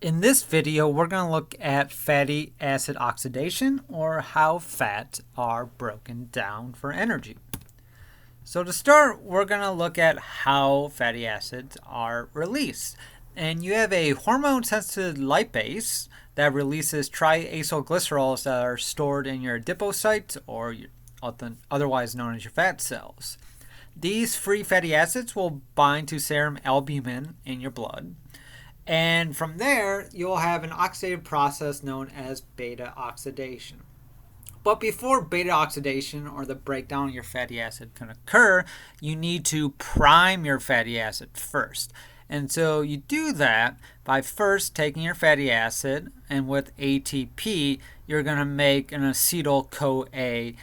In this video, we're going to look at fatty acid oxidation, or how fats are broken down for energy. So to start, we're going to look at how fatty acids are released. And you have a hormone-sensitive lipase that releases triacylglycerols that are stored in your adipocytes, or otherwise known as your fat cells. These free fatty acids will bind to serum albumin in your blood. And from there, you'll have an oxidative process known as beta oxidation. But before beta oxidation, or the breakdown of your fatty acid, can occur, you need to prime your fatty acid first. And so you do that by first taking your fatty acid, and with ATP, you're going to make an acetyl-CoA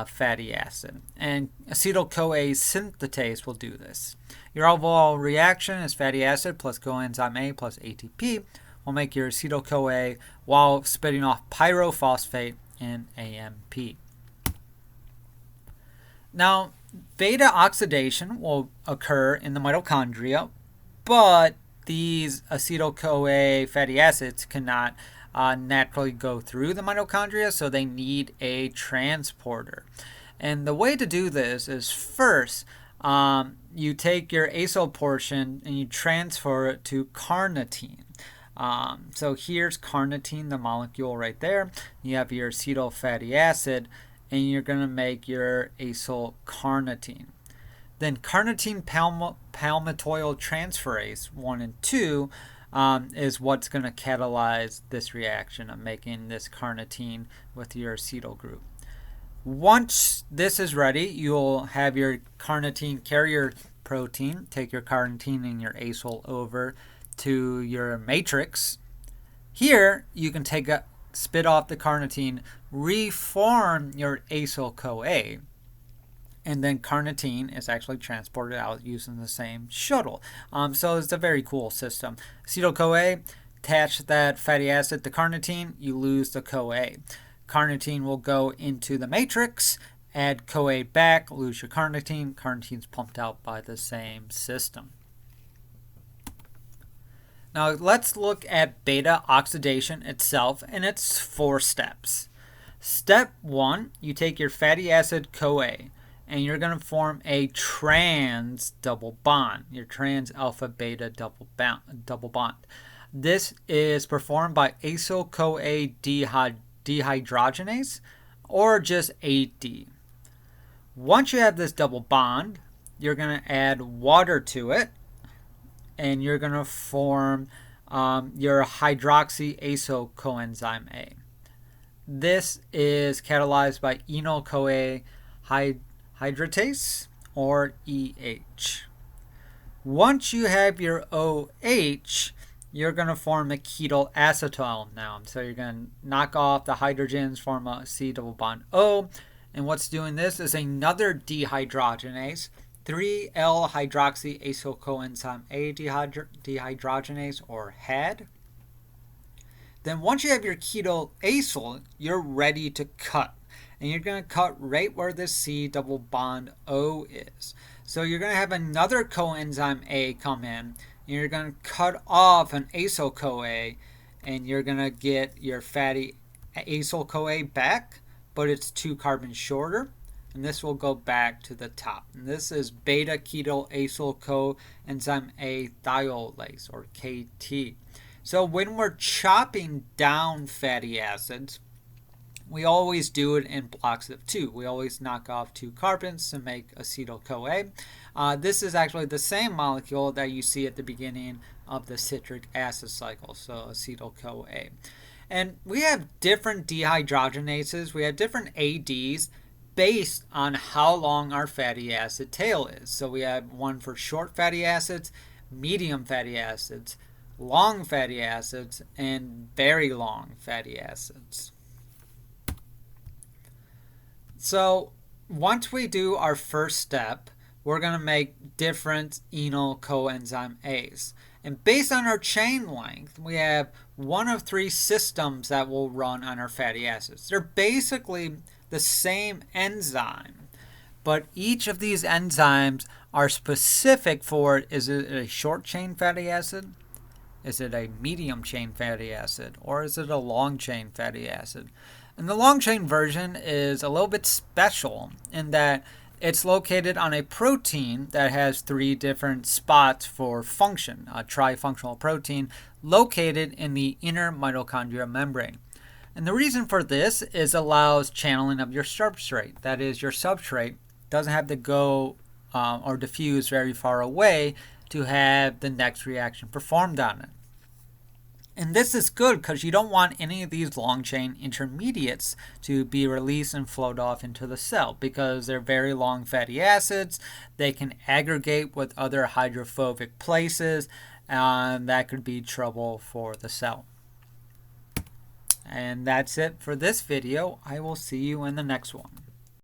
fatty acid. And acetyl-CoA synthetase will do this. Your overall reaction is fatty acid plus coenzyme A plus ATP will make your acetyl-CoA while spitting off pyrophosphate and AMP. Now, beta oxidation will occur in the mitochondria, but these acetyl-CoA fatty acids cannot naturally go through the mitochondria, so they need a transporter. And the way to do this is first, you take your acyl portion and you transfer it to carnitine. So here's carnitine, the molecule right there. You have your acetyl fatty acid, and you're going to make your acyl carnitine. Then carnitine palmitoyl transferase 1 and 2 is what's going to catalyze this reaction of making this carnitine with your acetyl group. Once this is ready, you'll have your carnitine carrier protein take your carnitine and your acyl over to your matrix. Here, you can spit off the carnitine, reform your acyl-CoA, and then carnitine is actually transported out using the same shuttle. So it's a very cool system. Acetyl-CoA, attach that fatty acid to carnitine, you lose the CoA. Carnitine will go into the matrix, add CoA back, lose your carnitine. Carnitine's pumped out by the same system. Now let's look at beta oxidation itself and its 4 steps. Step 1, you take your fatty acid CoA and you're going to form a trans double bond, your trans alpha beta double bond. This is performed by acyl-CoA dehydrogenase, or just AD. Once you have this double bond, you're going to add water to it, and you're going to form your hydroxyacyl coenzyme A. This is catalyzed by enol-CoA hydratase, or EH. Once you have your OH, you're going to form a ketyl acetyl now. So you're going to knock off the hydrogens, form a C double bond O. And what's doing this is another dehydrogenase, 3L-hydroxyacyl coenzyme A dehydrogenase, or HAD. Then once you have your ketyl acyl, you're ready to cut. And you're going to cut right where the C double bond O is. So you're going to have another coenzyme A come in. You're going to cut off an acyl-CoA, and you're going to get your fatty acyl-CoA back, but it's 2 carbons shorter, and this will go back to the top. And this is beta-ketyl acyl coenzyme A thiolase, or KT. So when we're chopping down fatty acids, we always do it in blocks of 2. We always knock off 2 carbons to make acetyl-CoA. This is actually the same molecule that you see at the beginning of the citric acid cycle, so acetyl-CoA. And we have different dehydrogenases. We have different ADs based on how long our fatty acid tail is. So we have one for short fatty acids, medium fatty acids, long fatty acids, and very long fatty acids. So once we do our first step, we're going to make different enol coenzyme A's. And based on our chain length, we have 1 of 3 systems that will run on our fatty acids. They're basically the same enzyme, but each of these enzymes are specific for, is it a short chain fatty acid? Is it a medium chain fatty acid or is it a long chain fatty acid? And the long chain version is a little bit special in that it's located on a protein that has 3 different spots for function, a trifunctional protein located in the inner mitochondrial membrane. And the reason for this is allows channeling of your substrate. That is, your substrate doesn't have to go or diffuse very far away to have the next reaction performed on it. And this is good because you don't want any of these long chain intermediates to be released and float off into the cell because they're very long fatty acids. They can aggregate with other hydrophobic places, and that could be trouble for the cell. And that's it for this video. I will see you in the next one.